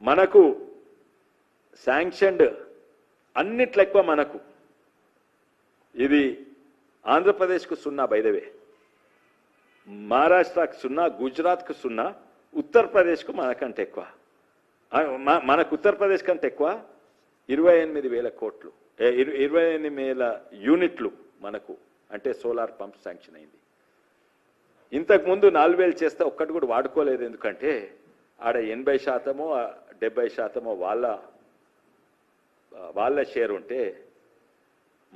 మనకు శాంక్షన్డ్ అన్నిట్లో ఎక్కువ మనకు ఇది ఆంధ్రప్రదేశ్కు 0 బైదవే, మహారాష్ట్రకు 0, గుజరాత్కు 0, ఉత్తరప్రదేశ్కు మనకంటే ఎక్కువ. మనకు ఉత్తరప్రదేశ్ కంటే ఎక్కువ 28,000 కోట్లు 28,000 యూనిట్లు మనకు అంటే సోలార్ పంప్ శాంక్షన్ అయింది. ఇంతకుముందు 4,000 చేస్తే ఒక్కటి కూడా వాడుకోలేదు. ఎందుకంటే ఆడ 80% 70% వాళ్ళ షేర్ ఉంటే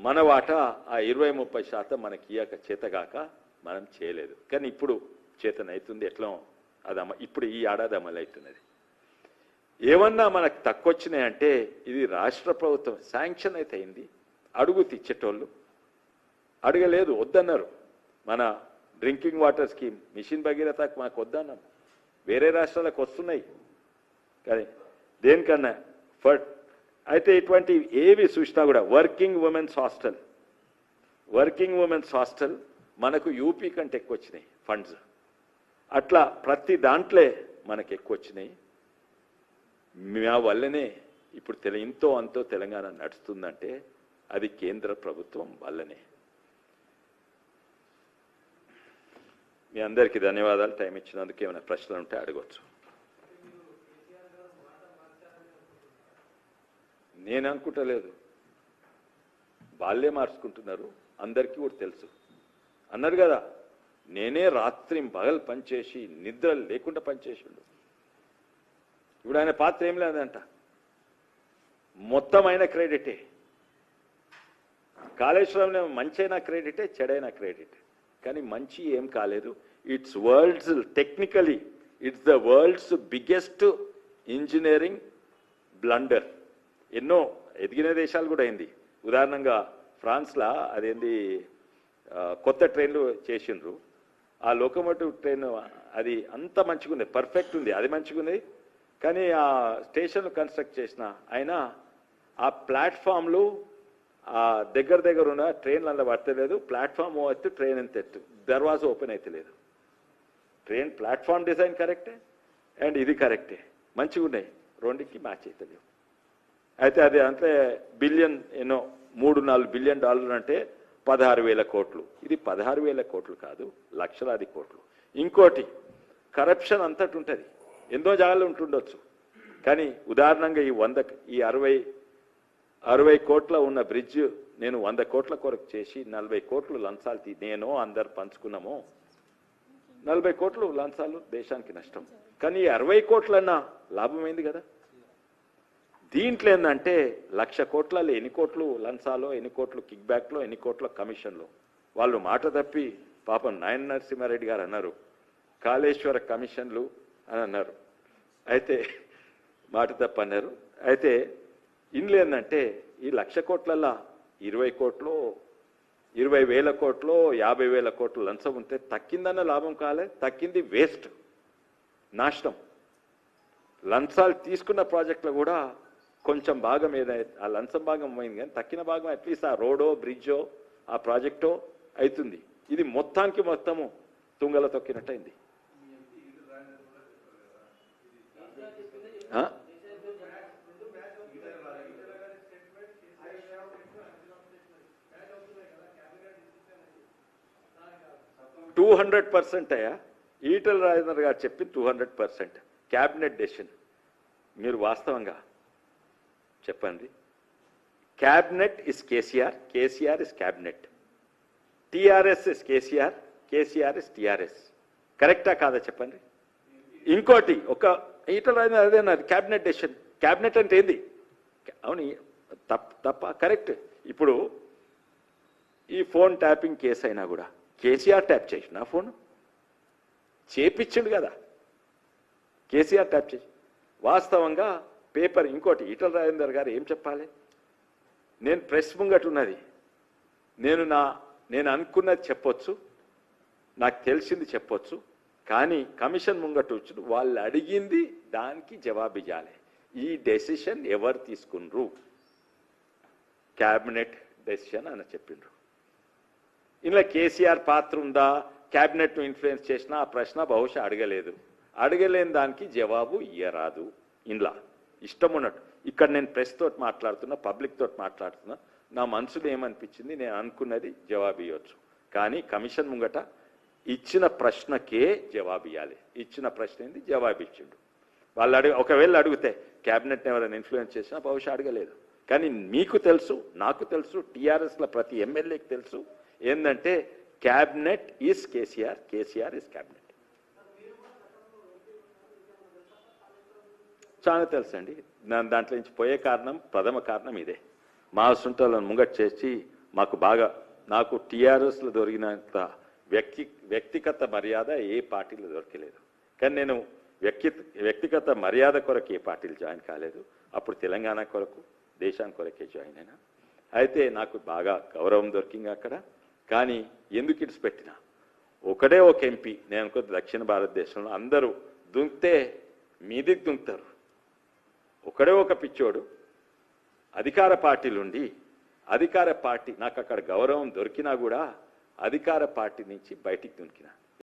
మన వాటా ఆ 20-30% మనకి ఇయ్యక చేతగాక మనం చేయలేదు. కానీ ఇప్పుడు చేతనవుతుంది. ఎట్లా అది ఇప్పుడు ఈ ఏడాది అమలు అవుతున్నది. ఏమన్నా మనకు తక్కువ వచ్చినాయంటే ఇది రాష్ట్ర ప్రభుత్వం శాంక్షన్ అయితే అయింది. అడుగు తెచ్చేటోళ్ళు అడగలేదు, వద్దన్నారు. మన డ్రింకింగ్ వాటర్ స్కీమ్ మిషన్ భగీరథకు మాకు వద్దన్నాం. వేరే రాష్ట్రాలకు వస్తున్నాయి కానీ దేనికన్నా అయితే ఇటువంటి ఏవి చూసినా కూడా వర్కింగ్ ఉమెన్స్ హాస్టల్ మనకు యూపీ కంటే ఎక్కువ వచ్చినాయి ఫండ్స్. అట్లా ప్రతి దాంట్లో మనకు ఎక్కువ వచ్చినాయి. మా వల్లనే ఇప్పుడు ఇంతో అంతో తెలంగాణ నడుస్తుందంటే అది కేంద్ర ప్రభుత్వం వల్లనే. మీ అందరికీ ధన్యవాదాలు. టైం ఇచ్చినందుకు ఏమైనా ప్రశ్నలు ఉంటే అడగవచ్చు. నేను అనుకుంటలేదు, వాళ్ళే మార్చుకుంటున్నారు. అందరికీ కూడా తెలుసు. అన్నారు కదా, నేనే రాత్రి పగలు పనిచేసి నిద్ర లేకుండా పనిచేసిండు. ఇప్పుడు ఆయన పాత్ర ఏం లేదంట, మొత్తం అయిన క్రెడిటే. కాళేశ్వరంలో మంచైనా క్రెడిటే, చెడైన క్రెడిటే. కానీ మంచి ఏం కాలేదు. Technically it's the world's biggest engineering blunder. ఎన్నో ఎదిగిన దేశాలు కూడా అయింది. ఉదాహరణంగా ఫ్రాన్స్లో అదేంది కొత్త ట్రైన్లు చేసిండ్రు. ఆ లోకోమోటివ్ ట్రైన్ అది అంత మంచిగా ఉంది, పర్ఫెక్ట్ ఉంది, అది మంచిగా ఉంది. కానీ ఆ స్టేషన్లు కన్స్ట్రక్ట్ చేసిన ఆయన ఆ ప్లాట్ఫామ్లు ఆ దగ్గర ఉన్న ట్రైన్లలో పడతలేదు. ప్లాట్ఫామ్ ఎత్తు, ట్రైన్ ఎంత ఎత్తు, దర్వాజా ఓపెన్ అయితే లేదు. ట్రైన్ ప్లాట్ఫామ్ డిజైన్ కరెక్టే అండ్ ఇది కరెక్టే, మంచిగా ఉన్నాయి. రెండుకి మ్యాచ్ అవుతలేవు. అయితే అది అంటే బిలియన్ ఎన్నో $3-4 బిలియన్ అంటే 16,000 కోట్లు. ఇది 16,000 కోట్లు కాదు, లక్షలాది కోట్లు. ఇంకోటి కరప్షన్ అంతటి ఉంటుంది, ఎన్నో జాగాలు ఉంటుండొచ్చు. కానీ ఉదాహరణంగా ఈ 60 కోట్ల ఉన్న బ్రిడ్జ్ నేను 100 కోట్ల కొరకు చేసి 40 కోట్లు లంచాలు నేను అందరు పంచుకున్నాము. 40 కోట్లు లంచాలు దేశానికి నష్టం. కానీ 60 కోట్లన్నా లాభమైంది కదా. దీంట్లో ఏంటంటే 1,00,000 కోట్లలో ఎన్ని కోట్లు లంచాలో, ఎన్ని కోట్లు కిక్ బ్యాక్లో, ఎన్ని కోట్ల కమిషన్లో. వాళ్ళు మాట తప్పి పాపం నాయన నరసింహారెడ్డి గారు అన్నారు కాళేశ్వర కమిషన్లు అని అన్నారు. అయితే మాట తప్ప అన్నారు. అయితే ఇందులో ఏంటంటే ఈ 1,00,000 కోట్లల్లో 20 కోట్లు, 20,000 కోట్లు, 50,000 కోట్లు లంచం ఉంటే తక్కిందన్న లాభం కాలే, తక్కింది వేస్ట్, నాశనం. లంచాలు తీసుకున్న ప్రాజెక్టులు కూడా కొంచెం భాగం ఏదైతే ఆ లంచం భాగం అయింది, కానీ తక్కిన భాగం అట్లీస్ట్ ఆ రోడో, బ్రిడ్జో, ఆ ప్రాజెక్టో అవుతుంది. ఇది మొత్తము తుంగల తొక్కినట్టయింది. 200% అయ్యా. ఈటల రాజేందర్ గారు చెప్పింది 200% క్యాబినెట్ డెసిషన్. మీరు వాస్తవంగా చెప్పండి. Cabinet is KCR, KCR is cabinet, TRS is KCR, KCR is TRS. కరెక్టా కాదా చెప్పండి. ఇంకోటి ఒక ఈటల రాజేందర్ అదేనది క్యాబినెట్ డెసిషన్. క్యాబినెట్ అంటే ఏంది? అవును, తప్ప కరెక్ట్. ఇప్పుడు ఈ ఫోన్ ట్యాపింగ్ కేసు అయినా కూడా కేసీఆర్ ట్యాప్ చేసిన ఫోన్ చేపించిండు కదా, కేసీఆర్ ట్యాప్ చేసి వాస్తవంగా పేపర్. ఇంకోటి ఈటల రాజేందర్ గారు ఏం చెప్పాలి? నేను ప్రెస్ ముంగట ఉన్నది, నేను అనుకున్నది చెప్పొచ్చు, నాకు తెలిసింది చెప్పొచ్చు. కానీ కమిషన్ ముంగట వచ్చి వాళ్ళు అడిగింది దానికి జవాబు ఇవ్వాలి. ఈ డెసిషన్ ఎవరు తీసుకున్నారు? క్యాబినెట్ డెసిషన్ అని చెప్పిండ్రు. ఇందులో కేసీఆర్ పాత్ర ఉందా? క్యాబినెట్ను ఇన్ఫ్లుయెన్స్ చేసిన ఆ ప్రశ్న బహుశా అడగలేని దానికి జవాబు ఇయ్యరాదు ఇంట్లో. ఇష్టం ఉన్నట్టు. ఇక్కడ నేను ప్రెస్ తోటి మాట్లాడుతున్నా, పబ్లిక్ తోటి మాట్లాడుతున్నా, నా మనసులో ఏమనిపించింది, నేను అనుకున్నది జవాబు ఇవ్వచ్చు. కానీ కమిషన్ ముంగట ఇచ్చిన ప్రశ్నకే జవాబు ఇవ్వాలి. ఇచ్చిన ప్రశ్న ఏంది, జవాబు ఇచ్చిండు. వాళ్ళు ఒకవేళ అడిగితే క్యాబినెట్ని ఎవరైనా ఇన్ఫ్లుయెన్స్ చేసినా బహుశా అడగలేదు. కానీ మీకు తెలుసు, నాకు తెలుసు, టీఆర్ఎస్లో ప్రతి ఎమ్మెల్యేకి తెలుసు ఏంటంటే cabinet is KCR, KCR is cabinet. చాలా తెలుసు అండి. దాంట్లో నుంచి పోయే కారణం, ప్రథమ కారణం ఇదే. మా సుంటలను ముంగట్ చేసి మాకు బాగా, నాకు టీఆర్ఎస్లో దొరికినంత వ్యక్తిగత మర్యాద ఏ పార్టీలో దొరకలేదు. కానీ నేను వ్యక్తిగత మర్యాద కొరకు ఏ పార్టీలు జాయిన్ కాలేదు. అప్పుడు తెలంగాణ కొరకు, దేశానికి కొరకే జాయిన్ అయినా. అయితే నాకు బాగా గౌరవం దొరికింది అక్కడ. కానీ ఎందుకు ఇడిచి పెట్టినా, ఒకడే ఒక ఎంపీ, నేను అనుకో దక్షిణ భారతదేశంలో అందరూ దుంకితే మీదికి దుంకుతారు. ఒకడే ఒక పిచ్చోడు అధికార పార్టీలుండి, అధికార పార్టీ నాకు అక్కడ గౌరవం దొరికినా కూడా అధికార పార్టీ నుంచి బయటికి దుంకినా.